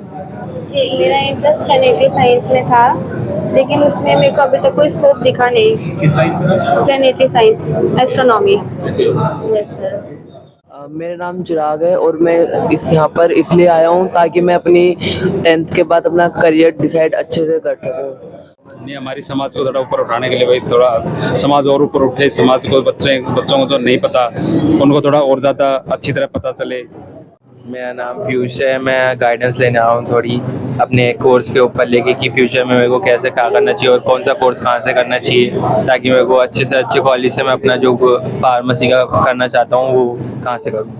मेरा interest planetary science में था, लेकिन उसमें मेरे को अभी तक कोई स्कोप दिखा नहीं। किस साइंस में? Planetary science, astronomy. Yes sir. मेरा नाम चिराग है और मैं यहाँ पर इसलिए आया हूँ ताकि मैं अपनी 10th के बाद अपना करियर डिसाइड अच्छे से कर सकूँ। नहीं, हमारी समाज को थोड़ा ऊपर उठाने के लिए भाई, थोड़ा समाज और ऊपर उठे, समाज को बच्चों को जो नहीं पता उनको थोड़ा और ज़्यादा अच्छी तरह पता चले। मेरा नाम पीयूष है। मैं गाइडेंस लेने आया हूँ थोड़ी अपने कोर्स के ऊपर लेके कि फ्यूचर में मेरे को कैसे क्या करना चाहिए और कौन सा कोर्स कहाँ से करना चाहिए, ताकि मेरे को अच्छे से अच्छे कॉलेज से मैं अपना जो फार्मेसी का करना चाहता हूँ वो कहाँ से करूँ।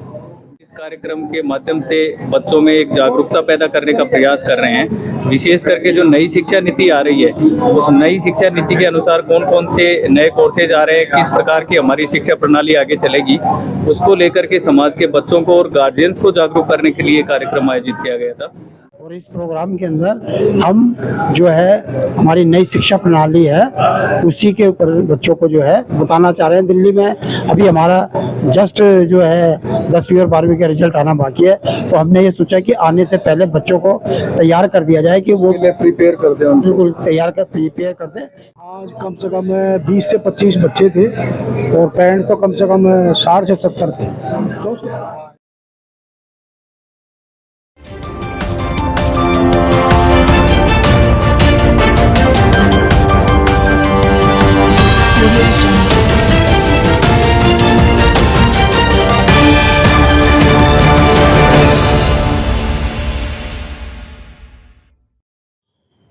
इस कार्यक्रम के माध्यम से बच्चों में एक जागरूकता पैदा करने का प्रयास कर रहे हैं। विशेष करके जो नई शिक्षा नीति आ रही है, उस नई शिक्षा नीति के अनुसार कौन कौन से नए कोर्सेज आ रहे हैं, किस प्रकार की हमारी शिक्षा प्रणाली आगे चलेगी, उसको लेकर के समाज के बच्चों को और गार्जियंस को जागरूक करने के लिए कार्यक्रम आयोजित किया गया था। और इस प्रोग्राम के अंदर हम जो है हमारी नई शिक्षा प्रणाली है उसी के ऊपर बच्चों को जो है बताना चाह रहे हैं। दिल्ली में अभी हमारा जस्ट जो है 10वीं और 12वीं का रिजल्ट आना बाकी है, तो हमने ये सोचा कि आने से पहले बच्चों को तैयार कर दिया जाए कि वो प्रिपेयर कर दें, बिल्कुल प्रिपेयर कर दें। आज कम से कम 20 से 25 बच्चे थे और पेरेंट्स तो कम से कम 60 से 70 थे। तो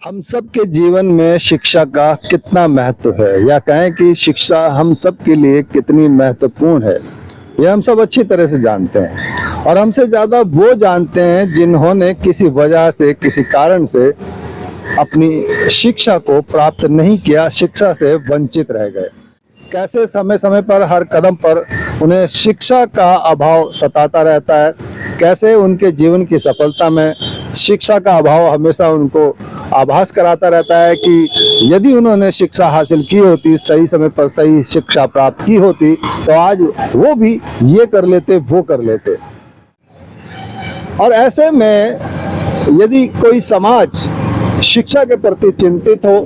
हम सब के जीवन में शिक्षा का कितना महत्व है, या कहें कि शिक्षा हम सब के लिए कितनी महत्वपूर्ण है, ये हम सब अच्छी तरह से जानते हैं। और हमसे ज़्यादा वो जानते हैं जिन्होंने किसी वजह से, किसी कारण से अपनी शिक्षा को प्राप्त नहीं किया, शिक्षा से वंचित रह गए। कैसे समय समय पर हर कदम पर उन्हें शिक्षा का अभाव सताता रहता है, कैसे उनके जीवन की सफलता में शिक्षा का अभाव हमेशा उनको आभास कराता रहता है कि यदि उन्होंने शिक्षा हासिल की होती, सही समय पर सही शिक्षा प्राप्त की होती, तो आज वो भी ये कर लेते, वो कर लेते। और ऐसे में यदि कोई समाज शिक्षा के प्रति चिंतित हो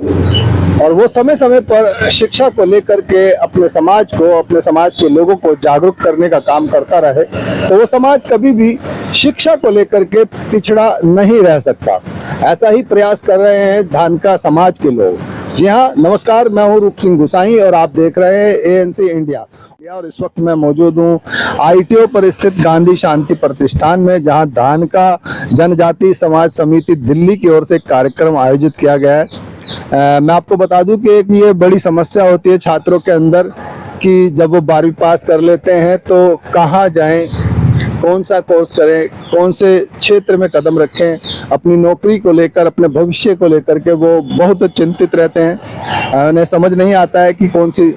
और वो समय समय पर शिक्षा को लेकर के अपने समाज को, अपने समाज के लोगों को जागरूक करने का काम करता रहे, तो वो समाज कभी भी शिक्षा को लेकर के पिछड़ा नहीं रह सकता। ऐसा ही प्रयास कर रहे हैं धानका समाज के लोग। जी हाँ, नमस्कार, मैं हूँ रूप सिंह गुसाई और आप देख रहे हैं ANC इंडिया। और इस वक्त मैं मौजूद हूँ ITO पर स्थित गांधी शांति प्रतिष्ठान में, जहाँ धानका जनजाति समाज समिति दिल्ली की ओर से कार्यक्रम आयोजित किया गया है। मैं आपको बता दूं कि एक ये बड़ी समस्या होती है छात्रों के अंदर कि जब वो 12वीं पास कर लेते हैं तो कहाँ जाएं, कौन सा कोर्स करें, कौन से क्षेत्र में कदम रखें, अपनी नौकरी को लेकर, अपने भविष्य को लेकर के वो बहुत चिंतित रहते हैं। उन्हें समझ नहीं आता है कि कौन सी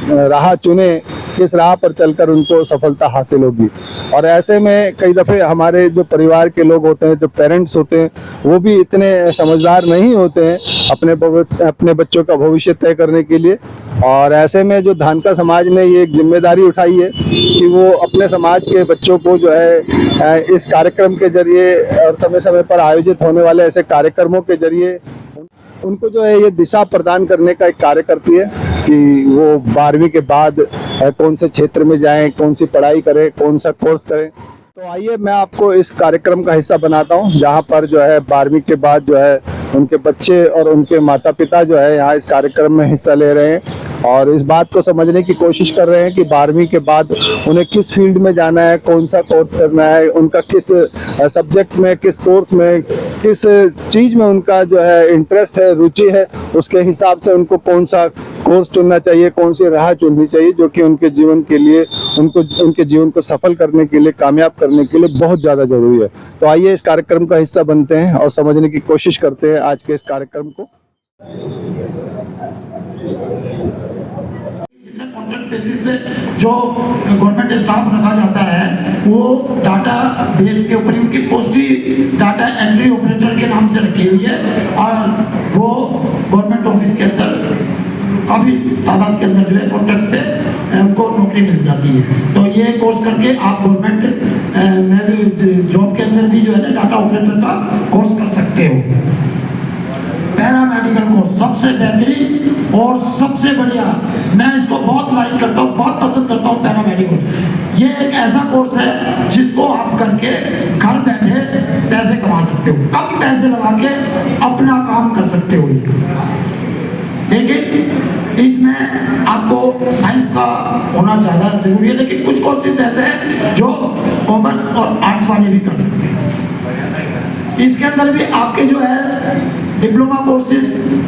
राह चुने, किस राह पर चलकर उनको सफलता हासिल होगी। और ऐसे में कई दफ़े हमारे जो परिवार के लोग होते हैं, जो पेरेंट्स होते हैं, वो भी इतने समझदार नहीं होते हैं अपने बच्चों का भविष्य तय करने के लिए। और ऐसे में जो धानका समाज ने ये एक जिम्मेदारी उठाई है कि वो अपने समाज के बच्चों को जो है इस कार्यक्रम के जरिए और समय समय पर आयोजित होने वाले ऐसे कार्यक्रमों के जरिए उनको जो है ये दिशा प्रदान करने का एक कार्य करती है कि वो 12वीं के बाद कौन से क्षेत्र में जाएं, कौन सी पढ़ाई करें, कौन सा कोर्स करें। तो आइए मैं आपको इस कार्यक्रम का हिस्सा बनाता हूं, जहां पर जो है 12वीं के बाद जो है उनके बच्चे और उनके माता पिता जो है यहाँ इस कार्यक्रम में हिस्सा ले रहे हैं और इस बात को समझने की कोशिश कर रहे हैं कि 12वीं के बाद उन्हें किस फील्ड में जाना है, कौन सा कोर्स करना है, उनका किस सब्जेक्ट में, किस कोर्स में, किस चीज़ में उनका जो है इंटरेस्ट है, रुचि है, उसके हिसाब से उनको कौन सा कोर्स चुनना चाहिए, कौन सी राह चुननी चाहिए, जो कि उनके जीवन के लिए, उनके जीवन को सफल करने के लिए, कामयाब करने के लिए बहुत ज़्यादा ज़रूरी है। तो आइए इस कार्यक्रम का हिस्सा बनते हैं और समझने की कोशिश करते हैं आज के इस कार्यक्रम को। कॉन्ट्रैक्ट बेसिस पे जो गवर्नमेंट स्टाफ रखा जाता है वो डाटा बेस के ऊपर उनकी पोस्ट ही डाटा एंट्री ऑपरेटर के नाम से रखी हुई है और वो गवर्नमेंट ऑफिस के अंदर काफ़ी तादाद के अंदर जो है कॉन्ट्रैक्ट पे उनको नौकरी मिल जाती है। तो ये कोर्स करके आप गवर्नमेंट में भी जॉब के अंदर भी जो है ना डाटा ऑपरेटर का कोर्स कर सकते हो। पैरामेडिकल कोर्स सबसे बेहतरीन और सबसे बढ़िया, मैं इसको बहुत लाइक करता हूँ, बहुत पसंद करता हूँ पैरामेडिकल। ये एक ऐसा कोर्स है जिसको आप करके घर बैठे पैसे कमा सकते हो, कम पैसे लगा के अपना काम कर सकते हो। लेकिन इसमें आपको साइंस का होना ज़्यादा जरूरी है, लेकिन कुछ कोर्सेज ऐसे हैं जो कॉमर्स और आर्ट्स वाले भी कर सकते हैं। इसके अंदर भी आपके जो है डिप्लोमा कोर्सेज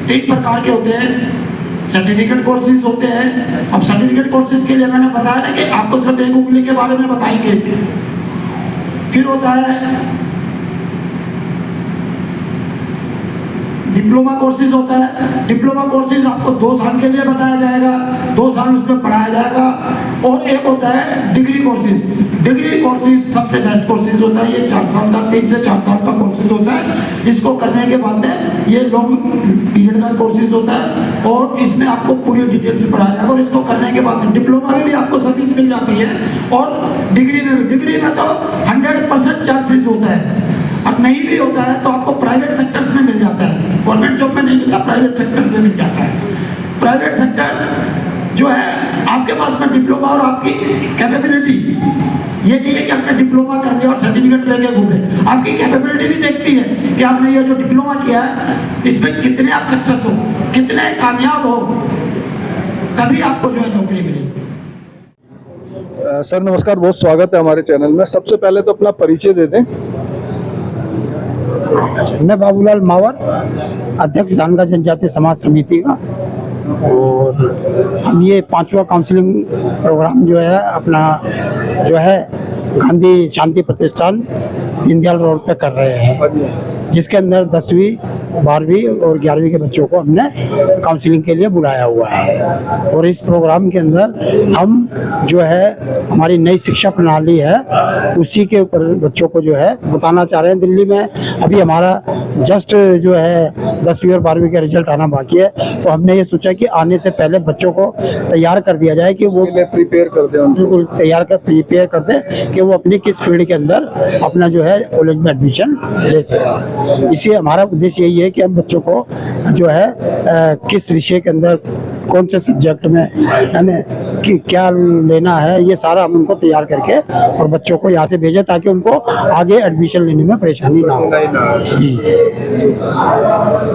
3 प्रकार के होते हैं। सर्टिफिकेट कोर्सेज होते हैं। अब सर्टिफिकेट कोर्सेज के लिए मैंने बताया ना कि आपको सिर्फ एक उंगली के बारे में बताएंगे। फिर होता है डिप्लोमा कोर्सेज होता है। डिप्लोमा कोर्सेज आपको 2 साल के लिए बताया जाएगा, 2 साल उसमें पढ़ाया जाएगा। और एक होता है डिग्री कोर्सेज। डिग्री कोर्सेज सबसे बेस्ट कोर्सेज होता है। ये 4 साल का, 3 से 4 साल का कोर्सेज होता है। इसको करने के बाद में ये लॉन्ग पीरियड का कोर्सेज होता है और इसमें आपको पूरी डिटेल से पढ़ाया जाएगा। और इसको करने के बाद में डिप्लोमा में भी आपको सर्विस मिल जाती है और डिग्री में भी। डिग्री में तो 100% चांसेस होता है। अब नहीं भी होता है तो आपको प्राइवेट सेक्टर्स में मिल जाता है। गवर्नमेंट जॉब में नहीं मिलता, प्राइवेट सेक्टर में मिल जाता है। प्राइवेट सेक्टर जो है आपके पास में डिप्लोमा और आपकी कैपेबिलिटी, ये नहीं है कि आपने डिप्लोमा कर लिया और सर्टिफिकेट लेके घूम रहे। आपकी कैपेबिलिटी भी देखती है कि आपने ये जो डिप्लोमा किया है इसमें कितने आप सक्सेस हो, कितने कामयाब हो, तभी आपको जो है नौकरी मिलेगी। सर नमस्कार, बहुत स्वागत है हमारे चैनल में। सबसे पहले तो अपना परिचय दे दें। मैं बाबूलाल मावर, अध्यक्ष जानका जनजाति समाज समिति का, और हम ये 5वां काउंसलिंग प्रोग्राम जो है अपना जो है गांधी शांति प्रतिष्ठान दीनदयाल रोड पे कर रहे हैं, जिसके अंदर 10वीं 12वीं और 11वीं के बच्चों को हमने काउंसलिंग के लिए बुलाया हुआ है। और इस प्रोग्राम के अंदर हम जो है हमारी नई शिक्षा प्रणाली है उसी के ऊपर बच्चों को जो है बताना चाह रहे हैं। दिल्ली में अभी हमारा जस्ट जो है 10वीं और 12वीं का रिजल्ट आना बाकी है, तो हमने ये सोचा कि आने से पहले बच्चों को तैयार कर दिया जाए कि वो प्रिपेयर कर दें, बिल्कुल प्रिपेयर कर दें कि वो अपनी किस फील्ड के अंदर अपना जो है कॉलेज में एडमिशन ले सकें। इसी हमारा उद्देश्य यही है कि हम बच्चों को जो है किस विषय के अंदर कौन से सब्जेक्ट में यानी कि क्या लेना है, ये सारा हम उनको तैयार करके और बच्चों को यहाँ से भेजें ताकि उनको आगे एडमिशन लेने में परेशानी ना हो। जी।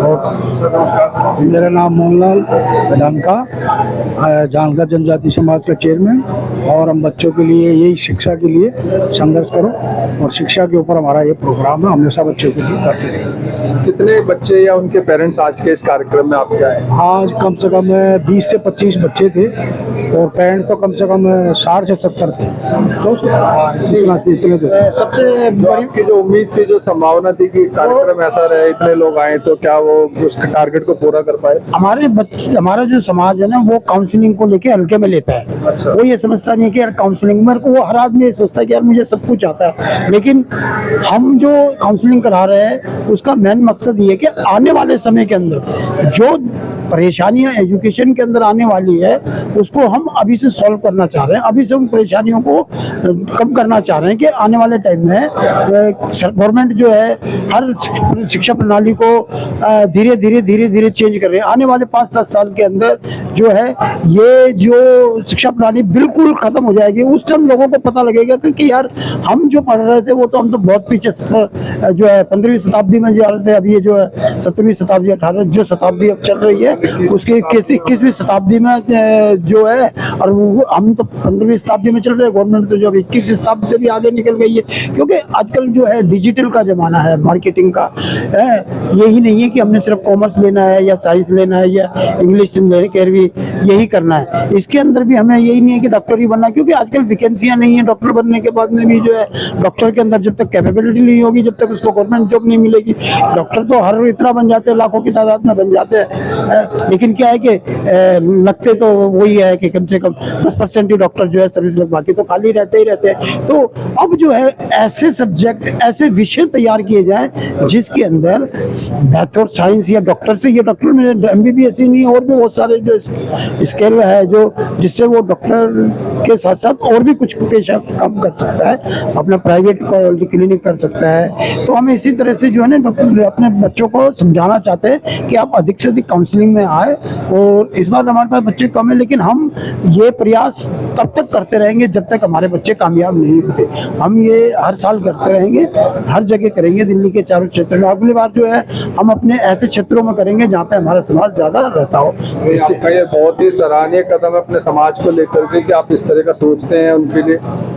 और मेरा नाम मोहनलाल जानका जनजाति समाज का चेयरमैन, और हम बच्चों के लिए यही शिक्षा के लिए संघर्ष करो और शिक्षा के ऊपर हमारा ये प्रोग्राम है, हमेशा बच्चों के लिए करते रहे। कितने बच्चे या उनके पेरेंट्स आज के इस कार्यक्रम में आपके आए? आज कम से कम 20 से 25 बच्चे थे और पेरेंट्स तो कम से कम 60 से 70 थे। इतने तो सबसे बड़ी की जो उम्मीद थी, जो संभावना थी कि कार्यक्रम ऐसा रहे, इतने लोग आए, तो क्या वो उस टारगेट को पूरा कर पाए? हमारा जो समाज है ना वो काउंसलिंग को लेके हल्के में लेता है। अच्छा। वो ये समझता नहीं कि यार काउंसलिंग में वो हर आदमी ये सोचता है कि यार मुझे सब कुछ आता है, लेकिन हम जो काउंसलिंग करा रहे हैं उसका मेन मकसद ये है कि आने वाले समय के अंदर जो परेशानियां एजुकेशन के अंदर आने वाली है उसको हम अभी से सॉल्व करना चाह रहे हैं, अभी से उन परेशानियों को कम करना चाह रहे हैं कि आने वाले टाइम में गवर्नमेंट जो है हर शिक्षा प्रणाली को धीरे धीरे चेंज कर रहे हैं। आने वाले 5-7 साल के अंदर जो है ये जो शिक्षा प्रणाली बिल्कुल खत्म हो जाएगी। उस टाइम लोगों को पता लगेगा कि यार हम जो पढ़ रहे थे वो तो हम तो बहुत पीछे जो है 15वीं शताब्दी में जा रहे थे, अभी ये जो है 17वीं शताब्दी 18 जो शताब्दी अब चल रही है उसके 21वीं शताब्दी में जो है, और हम तो 15वीं शताब्दी में चल रहे हैं, गवर्नमेंट तो जो 21वीं शताब्दी से भी आगे निकल गई है, क्योंकि आजकल जो है डिजिटल का जमाना है, मार्केटिंग का है। यही नहीं है कि हमने सिर्फ कॉमर्स लेना है या साइंस लेना है या इंग्लिश लेकर भी यही करना है। इसके अंदर भी हमें यही नहीं है कि डॉक्टर ही बनना, क्योंकि आजकल वैकेंसियां नहीं है। डॉक्टर बनने के बाद में भी जो है डॉक्टर के अंदर जब तक कैपेबिलिटी नहीं होगी, जब तक उसको गवर्नमेंट जॉब नहीं मिलेगी, डॉक्टर तो हर इतना बन जाते हैं, लाखों की तादाद में बन जाते हैं, है, लेकिन क्या है कि लगते तो वही है कि कम से कम 10% ही डॉक्टर जो है सर्विस लग, बाकी तो खाली रहते ही रहते हैं। तो अब जो है ऐसे सब्जेक्ट, ऐसे विषय तैयार किए जाए जिसके अंदर मैथ और साइंस या डॉक्टर से, ये डॉक्टर में MBBS ही नहीं, और भी बहुत सारे जो स्किल है जो जिससे वो डॉक्टर के साथ साथ और भी कुछ पेशा काम कर सकता है, अपना प्राइवेट क्लिनिक कर सकता है। तो हम इसी तरह से जो है ना डॉक्टर अपने बच्चों को समझाना चाहते हैं कि आप अधिक से अधिक काउंसलिंग में आए। और इस बार हमारे पास बच्चे कम है, लेकिन हम ये प्रयास तब तक करते रहेंगे जब तक हमारे बच्चे कामयाब नहीं होते। हम ये हर साल करते रहेंगे, हर जगह करेंगे, दिल्ली के चारों क्षेत्र में। अगली बार जो है हम अपने ऐसे क्षेत्रों में करेंगे जहाँ पे हमारा समाज ज्यादा रहता हो। आपका ये बहुत ही सराहनीय कदम है अपने समाज को लेकर के कि आप इस तरह का सोचते हैं उनके लिए,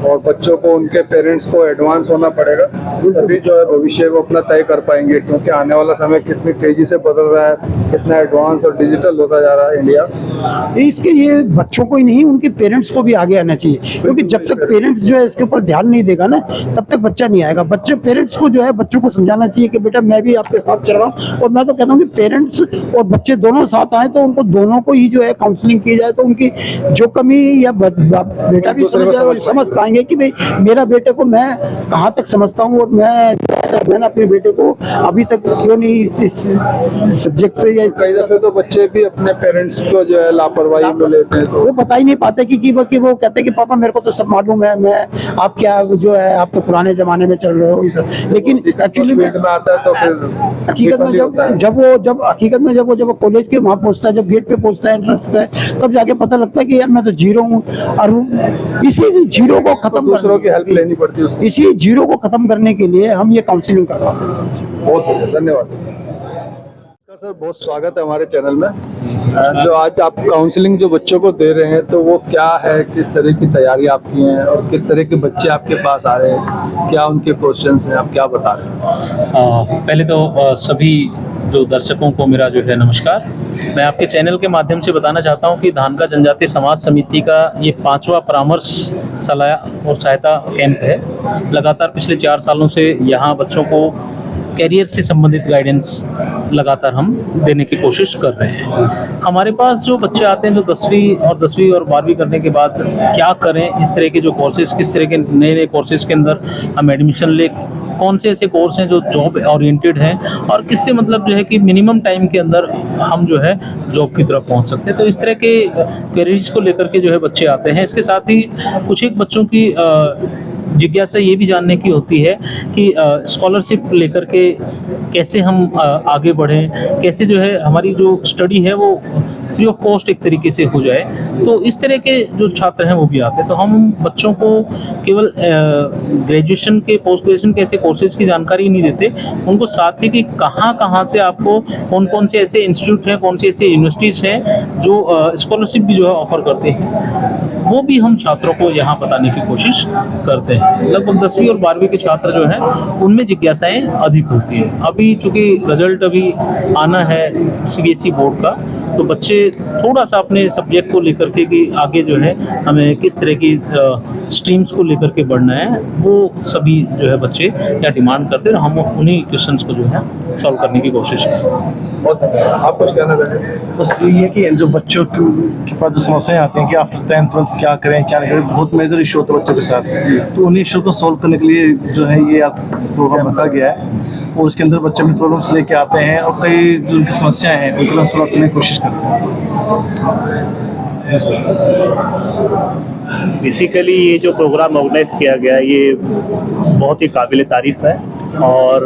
और बच्चों को, उनके पेरेंट्स को एडवांस होना पड़ेगा, तभी जो है भविष्य को अपना तय कर पाएंगे। क्योंकि आने वाला समय कितनी तेजी से बदल रहा है, कितना एडवांस और डिजिटल होता जा रहा है इंडिया। इसके लिए बच्चों को ही नहीं, उनके पेरेंट्स को भी आगे आना चाहिए, क्योंकि जब तक पेरेंट्स जो है इसके ऊपर ध्यान नहीं देगा ना, तब तक बच्चा नहीं आएगा। बच्चे पेरेंट्स को जो है बच्चों को समझाना चाहिए कि बेटा मैं भी आपके साथ चल रहा हूँ। और मैं तो कहता हूँ कि पेरेंट्स और बच्चे दोनों साथ आए तो उनको दोनों को ही जो है काउंसलिंग की जाए, तो उनकी जो कमी या बेटा भी समझ पाएंगे कि भाई मेरा बेटे को मैं कहाँ तक समझता हूँ, और मैंने अपने बेटे को अभी तक क्यों नहीं इस सब्जेक्ट से, या कई दफे तो बच्चे भी अपने पेरेंट्स को जो है लापरवाही में लेते हैं, तो वो बता ही नहीं पाते कि वो कहते हैं कि पापा मेरे को तो सब मालूम है, मैं आप क्या जो है आप तो पुराने जमाने में चल रहे हो ये सब। लेकिन एक्चुअली में आता है तो फिर हकीकत में जब वो कॉलेज के वहाँ पहुँचता है, जब गेट पे पहुँचता है एंट्रेंस पे, तब जाके पता लगता है कि यार मैं तो जीरो हूँ। और इसी जीरो को खत्म, दूसरों की हेल्प लेनी पड़ती है उससे। इसी जीरो को खत्म करने के लिए हम ये काउंसलिंग करवाते हैं। बहुत धन्यवाद सर, बहुत स्वागत है हमारे चैनल में। जो आज आप काउंसलिंग जो बच्चों को दे रहे हैं, तो वो क्या है, किस तरह की तैयारी आप की हैं, और किस तरह के बच्चे आपके पास आ रहे हैं, क्या उनके क्वेश्चंस हैं, आप क्या बता सकते हैं? पहले तो सभी जो दर्शकों को मेरा जो है नमस्कार। मैं आपके चैनल के माध्यम से बताना चाहता हूं कि धानका जनजातीय समाज समिति का ये 5वां परामर्श सलाह और सहायता कैंप है। लगातार पिछले 4 सालों से यहाँ बच्चों को कैरियर से संबंधित गाइडेंस लगातार हम देने की कोशिश कर रहे हैं। हमारे पास जो बच्चे आते हैं जो 10वीं और 12वीं करने के बाद क्या करें, इस तरह के जो कोर्सेज, किस तरह के नए कोर्सेज के अंदर हम एडमिशन ले, कौन से ऐसे कोर्स हैं जो जॉब ओरिएंटेड हैं, और किससे मतलब जो है कि मिनिमम टाइम के अंदर हम जो है जॉब की तरफ पहुंच सकते हैं। तो इस तरह के कैरियर्स को लेकर के जो है बच्चे आते हैं। इसके साथ ही कुछ एक बच्चों की जिज्ञासा ये भी जानने की होती है कि स्कॉलरशिप लेकर के कैसे हम आगे बढ़ें, कैसे जो है हमारी जो स्टडी है वो फ्री ऑफ कॉस्ट एक तरीके से हो जाए। तो इस तरह के जो छात्र हैं वो भी आते हैं। तो हम बच्चों को केवल ग्रेजुएशन के, पोस्ट ग्रेजुएशन के ऐसे कोर्सेज की जानकारी नहीं देते, उनको साथ ही कि कहाँ से आपको कौन से ऐसे इंस्टीट्यूट हैं, कौन से ऐसे यूनिवर्सिटीज़ हैं जो स्कॉलरशिप भी जो है ऑफर करते हैं, वो भी हम छात्रों को यहाँ बताने की कोशिश करते हैं। लगभग 10वीं और 12वीं के छात्र जो हैं उनमें जिज्ञासाएं अधिक होती हैं। अभी चूँकि रिजल्ट अभी आना है CBSE बोर्ड का, तो बच्चे थोड़ा सा अपने सब्जेक्ट को लेकर के कि आगे जो है हमें किस तरह की स्ट्रीम्स को लेकर के बढ़ना है, वो सभी जो है बच्चे या डिमांड करते हैं। हम उन्हीं क्वेश्चंस को जो है सॉल्व करने की कोशिश करते हैं। बहुत आप कुछ कहना चाहेंगे? बस यही है कि जो बच्चों के पास जो समस्याएं आती हैं कि आफ्टर 10th 12th क्या करें क्या नहीं करें, बहुत मेजर इशू होता है बच्चों के साथ। तो उन्हीं इशू को सॉल्व करने के लिए जो है ये प्रोग्राम रखा गया है, और उसके अंदर बच्चे अपनी प्रॉब्लम्स लेके आते हैं, और कई जो उनकी समस्याएं हैं उनको हम सॉल्व करने की कोशिश करते हैं। बेसिकली ये जो प्रोग्राम ऑर्गेनाइज किया गया ये बहुत ही काबिल तारीफ़ है, और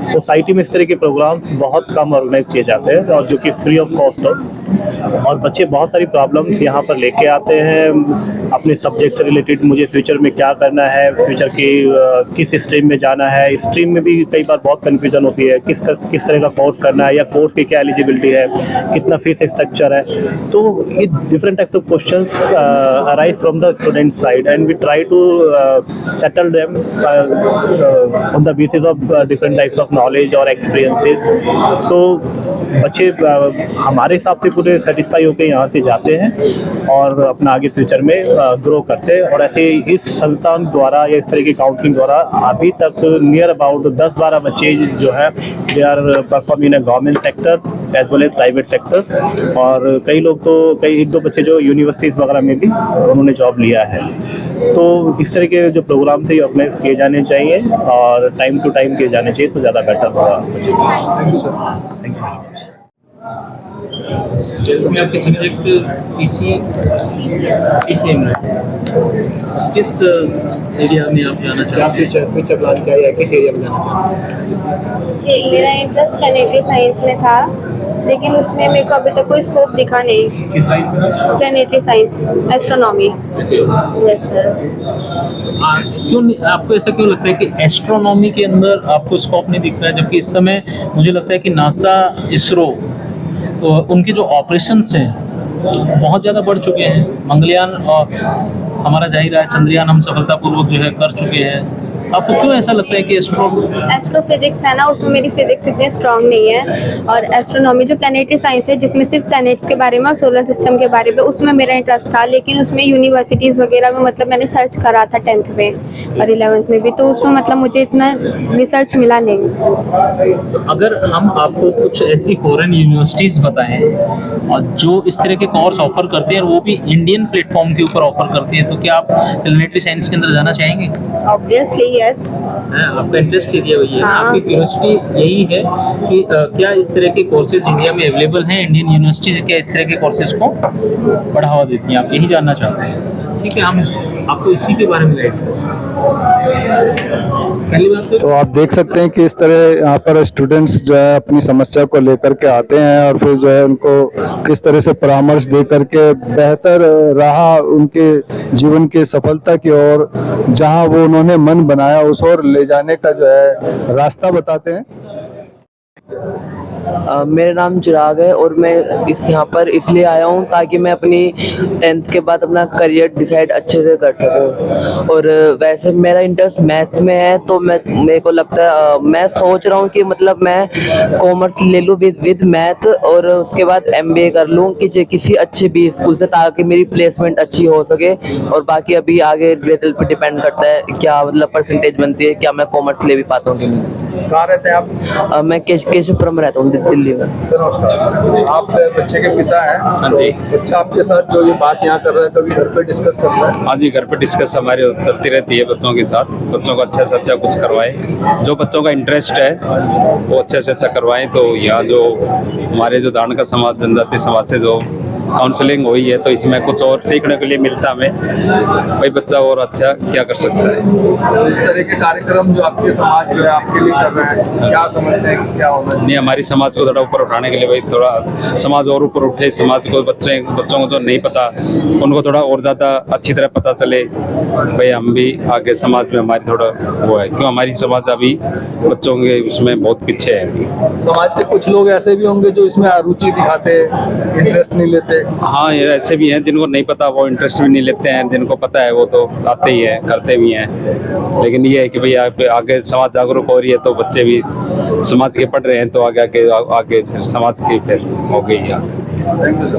सोसाइटी में इस तरह के प्रोग्राम बहुत कम ऑर्गेनाइज किए जाते हैं, और जो कि फ्री ऑफ कॉस्ट हो। और बच्चे बहुत सारी प्रॉब्लम्स यहाँ पर लेके आते हैं अपने सब्जेक्ट से रिलेटेड। मुझे फ्यूचर में क्या करना है, फ्यूचर की किस स्ट्रीम में जाना है। स्ट्रीम में भी कई बार बहुत कन्फ्यूजन होती है, किस तरह का कोर्स करना है, या कोर्स की क्या एलिजिबिलिटी है, कितना फीस स्ट्रक्चर है। तो ये different types of questions arise from the student side, and we try to settle them on the basis of different types of knowledge और एक्सपीरियंसेस। तो बच्चे हमारे हिसाब से पूरे सेटिस्फाई होकर यहाँ से जाते हैं और अपना आगे फ्यूचर में ग्रो करते हैं। और ऐसे इस संस्थान द्वारा या इस तरह की काउंसलिंग द्वारा अभी तक नियर अबाउट 10-12 बच्चे जो है they are perform in government sector as well as private sector. और कई लोग तो कई 1-2 बच्चे जो यूनिवर्सिटीज़ वगैरह में भी उन्होंने जॉब लिया है। तो इस तरह के जो प्रोग्राम थे ऑर्गेनाइज किए जाने चाहिए और टाइम टू टाइम किए जाने चाहिए तो ज़्यादा बेटर होगा। Thank you sir. Thank you. इसमें आपके सब्जेक्ट PCM में किस एरिया में आप जाना चाहते हैं? फ्यूचर प्लान क्या है, किस एरिया में जाना चाहते हैं? मेरा इंटरेस्ट प्लैनेटरी साइंस में था, लेकिन उसमें मेरे को अभी तक कोई स्कोप दिखा नहीं। किस साइड में? Planetary science, astronomy. Yes sir. क्यों आपको ऐसा क्यों लगता है कि एस्ट्रोनॉमी के अंदर आपको स्कोप नहीं दिख रहा है, जबकि इस समय मुझे लगता है कि नासा, इसरो, तो उनके जो ऑपरेशंस हैं बहुत ज़्यादा बढ़ चुके हैं। मंगलयान और हमारा जा ही रहा है, चंद्रयान हम सफलतापूर्वक जो है कर चुके हैं। आपको क्यों ऐसा लगता है कि एस्ट्रोफिजिक्स है ना, उसमें मेरी फिजिक्स इतनी स्ट्रांग नहीं है। और एस्ट्रोनॉमी जो प्लैनेटरी साइंस है, जिसमें सिर्फ प्लैनेट्स के बारे में और सोलर सिस्टम के बारे में, उसमें मेरा इंटरेस्ट था। लेकिन उसमें यूनिवर्सिटीज़ वगैरह में मतलब मैंने सर्च करा था 10th में और 11th में भी, तो उसमें मतलब मुझे इतना रिसर्च मिला नहीं। तो अगर हम आपको कुछ ऐसी फॉरेन यूनिवर्सिटीज़ बताएं और जो इस तरह के कोर्स ऑफर करते हैं और वो भी इंडियन प्लेटफॉर्म के ऊपर ऑफर करती है, तो क्या आप प्लैनेटरी साइंस के अंदर जाना चाहेंगे? Obviously yes. आपका इंटरेस्ट एरिया वही है, हाँ। आपकी क्यूरियोसिटी यही है कि क्या इस तरह के कोर्सेज इंडिया में अवेलेबल हैं? इंडियन यूनिवर्सिटीज क्या इस तरह के कोर्सेज को बढ़ावा देती हैं? आप यही जानना चाहते हैं। ठीक है, हम आपको इसी के बारे में गाइड करें। पहली बात तो आप देख सकते हैं कि इस तरह यहाँ पर स्टूडेंट्स जो है अपनी समस्या को लेकर के आते हैं और फिर जो है उनको किस तरह से परामर्श दे करके बेहतर राह उनके जीवन की सफलता की ओर, जहाँ वो उन्होंने मन बनाया उस ओर ले जाने का जो है रास्ता बताते हैं। मेरा नाम चिराग है और मैं यहाँ पर इसलिए आया हूँ ताकि मैं अपनी 10th के बाद अपना करियर डिसाइड अच्छे से कर सकूँ। और वैसे मेरा इंटरेस्ट मैथ्स में है, तो मेरे को लगता है मैं सोच रहा हूँ कि मतलब मैं कॉमर्स ले लूँ विद मैथ और उसके बाद MBA कर लूँ कि किसी अच्छे भी स्कूल से, ताकि मेरी प्लेसमेंट अच्छी हो सके। और बाकी अभी आगे रिजल्ट पे डिपेंड करता है क्या मतलब परसेंटेज बनती है, क्या मैं कॉमर्स ले भी पाता हूँ कि नहीं। कहाँ रहते हैं आप? मैं केशवपुरम रहता हूँ, दिल्ली में। सर नमस्कार। आप बच्चे के पिता हैं? हाँ जी। बच्चा आपके साथ जो ये बात यहाँ कर रहा है, कभी घर पे डिस्कस करता है? हाँ जी, घर पे डिस्कस हमारी चलती रहती है बच्चों के साथ। बच्चों को अच्छा से अच्छा कुछ करवाएं, जो बच्चों का इंटरेस्ट है वो अच्छे से अच्छा करवाएं। तो यहाँ जो हमारे जो धारण का समाज, जनजाति समाज से जो काउंसलिंग हुई है, तो इसमें कुछ और सीखने के लिए मिलता हमें, भाई बच्चा और अच्छा क्या कर सकता है। इस तरह के कार्यक्रम जो आपके समाज जो है आपके लिए कर रहे हैं, क्या समझते हैं कि क्या होना चाहिए? नहीं, हमारी समाज को थोड़ा ऊपर उठाने के लिए, भाई थोड़ा समाज और ऊपर उठे, समाज को बच्चों को जो नहीं पता उनको थोड़ा और ज़्यादा अच्छी तरह पता चले। भाई हम भी आगे समाज में हमारी थोड़ा वो है, क्यों हमारी समाज अभी बच्चों के उसमें बहुत पीछे है। समाज के कुछ लोग ऐसे भी होंगे जो इसमें रुचि दिखाते, इंटरेस्ट नहीं लेते। हाँ, ये ऐसे भी हैं जिनको नहीं पता, वो इंटरेस्ट भी नहीं लेते हैं। जिनको पता है वो तो आते ही हैं, करते भी हैं। लेकिन ये है कि भाई आगे समाज जागरूक हो रही है, तो बच्चे भी समाज के पढ़ रहे हैं, तो आगे फिर समाज की फिर हो गई। Thank you sir.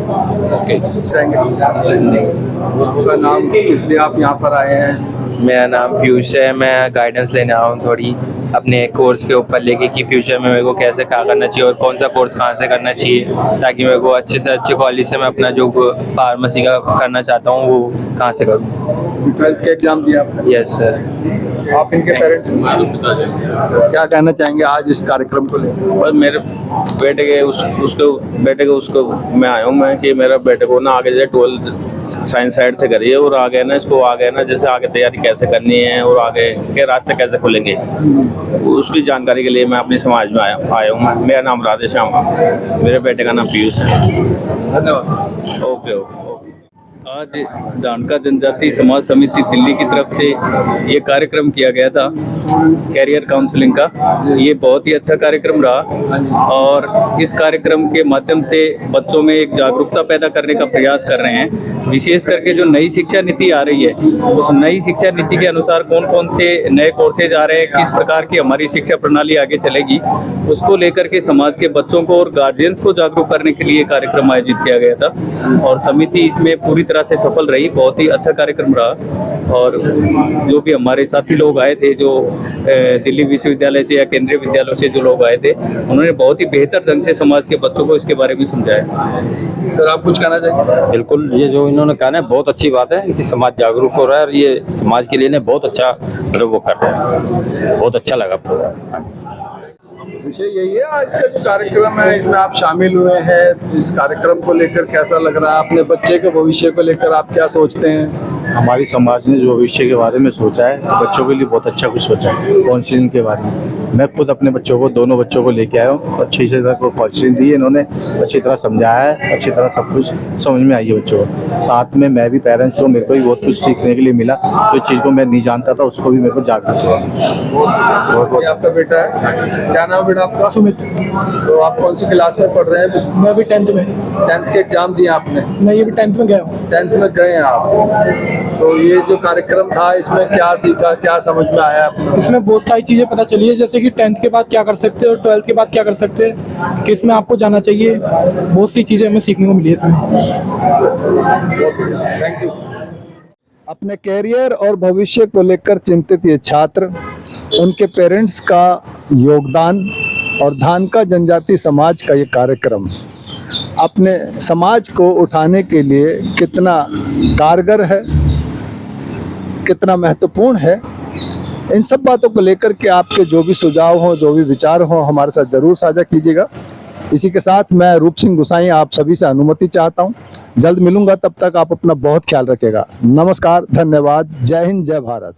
Okay, thank you. आपका नाम, इसलिए आप यहाँ पर आए हैं? मेरा नाम पीयूष है। मैं गाइडेंस लेने आया हूँ थोड़ी अपने कोर्स के ऊपर लेके कि फ्यूचर में मेरे को कैसे क्या करना चाहिए और कौन सा कोर्स कहाँ से करना चाहिए, ताकि मेरे को अच्छे से अच्छे कॉलेज से मैं अपना जो फार्मेसी का करना चाहता हूँ वो कहाँ से करूँ। 12th के एग्जाम दिया आपने? Yes sir. आप इनके पेरेंट्स क्या कहना चाहेंगे आज इस कार्यक्रम को लेकर? बस मेरे बेटे के उसको मैं आया हूँ मैं कि मेरा बेटे को ना आगे जैसे 12th साइंस साइड से करिए और आगे ना इसको आगे ना जैसे आगे तैयारी कैसे करनी है और आगे के रास्ते कैसे खुलेंगे, उसकी जानकारी के लिए मैं अपने समाज में आया हूँ। मेरा नाम राधे श्याम है, मेरे बेटे का नाम पीयूष है। धन्यवाद। ओके। आज धानका जनजाति समाज समिति दिल्ली की तरफ से ये कार्यक्रम किया गया था कैरियर काउंसलिंग का। ये बहुत ही अच्छा कार्यक्रम रहा और इस कार्यक्रम के माध्यम से बच्चों में एक जागरूकता पैदा करने का प्रयास कर रहे हैं। विशेष करके जो नई शिक्षा नीति आ रही है, उस नई शिक्षा नीति के अनुसार कौन कौन से नए कोर्सेज आ रहे हैं, किस प्रकार की हमारी शिक्षा प्रणाली आगे चलेगी, उसको लेकर के समाज के बच्चों को और गार्जियंस को जागरूक करने के लिए कार्यक्रम आयोजित किया गया था और समिति इसमें पूरी तरह से सफल रही। बहुत ही अच्छा कार्यक्रम रहा और जो भी हमारे साथी लोग आए थे, जो दिल्ली विश्वविद्यालय से या केंद्रीय विद्यालयों से जो लोग आए थे, उन्होंने बहुत ही बेहतर ढंग से समाज के बच्चों को इसके बारे में समझाया। सर आप कुछ कहना चाहेंगे? बिल्कुल, ये जो इन्होंने कहा ना बहुत अच्छी बात है कि समाज जागरूक हो रहा है और ये समाज के लिए बहुत अच्छा मतलब वो कर रहे हैं। बहुत अच्छा लगा प्रोग्राम। विषय यही है आज का जो कार्यक्रम है, इसमें आप शामिल हुए हैं। इस कार्यक्रम को लेकर कैसा लग रहा है? अपने बच्चे के भविष्य को लेकर आप क्या सोचते हैं? हमारी समाज ने जो भविष्य के बारे में सोचा है तो बच्चों के लिए बहुत अच्छा कुछ सोचा है। काउंसलिंग के बारे में मैं खुद अपने बच्चों को, दोनों बच्चों को लेके आया हूँ। अच्छी तरह को काउंसलिंग दी है इन्होंने, अच्छी तरह समझाया है, अच्छी तरह सब कुछ समझ में आई है बच्चों को। साथ में मैं भी पेरेंट्स हूँ, मेरे को भी बहुत कुछ सीखने के लिए मिला। जो चीज़ को मैं नहीं जानता था उसको भी मेरे को जागरूक हुआ। आपका बेटा है, क्या नाम बेटा आपका? सुमित। तो आप कौन सी क्लास में पढ़ रहे हैं? मैं अभी 10th में। 10th के एग्जाम दिया आपने? मैं ये भी 10th में गया हूँ। 10th में गए हैं आप। तो ये जो कार्यक्रम था इसमें क्या सीखा, क्या समझ में आया आपको? इसमें बहुत सारी चीज़ें पता चली है, जैसे कि 10th के बाद क्या कर सकते हैं और 12th के बाद क्या कर सकते हैं, किस में आपको जाना चाहिए। बहुत सी चीज़ें हमें सीखने को मिली है इसमें। Thank you. अपने कैरियर और भविष्य को लेकर चिंतित ये छात्र, उनके पेरेंट्स का योगदान और धानका जनजाति समाज का ये कार्यक्रम अपने समाज को उठाने के लिए कितना कारगर है, कितना महत्वपूर्ण है, इन सब बातों को लेकर के आपके जो भी सुझाव हो, जो भी विचार हो, हमारे साथ ज़रूर साझा कीजिएगा। इसी के साथ मैं रूप सिंह गुसाई आप सभी से अनुमति चाहता हूं। जल्द मिलूंगा, तब तक आप अपना बहुत ख्याल रखिएगा। नमस्कार, धन्यवाद, जय हिंद, जय भारत।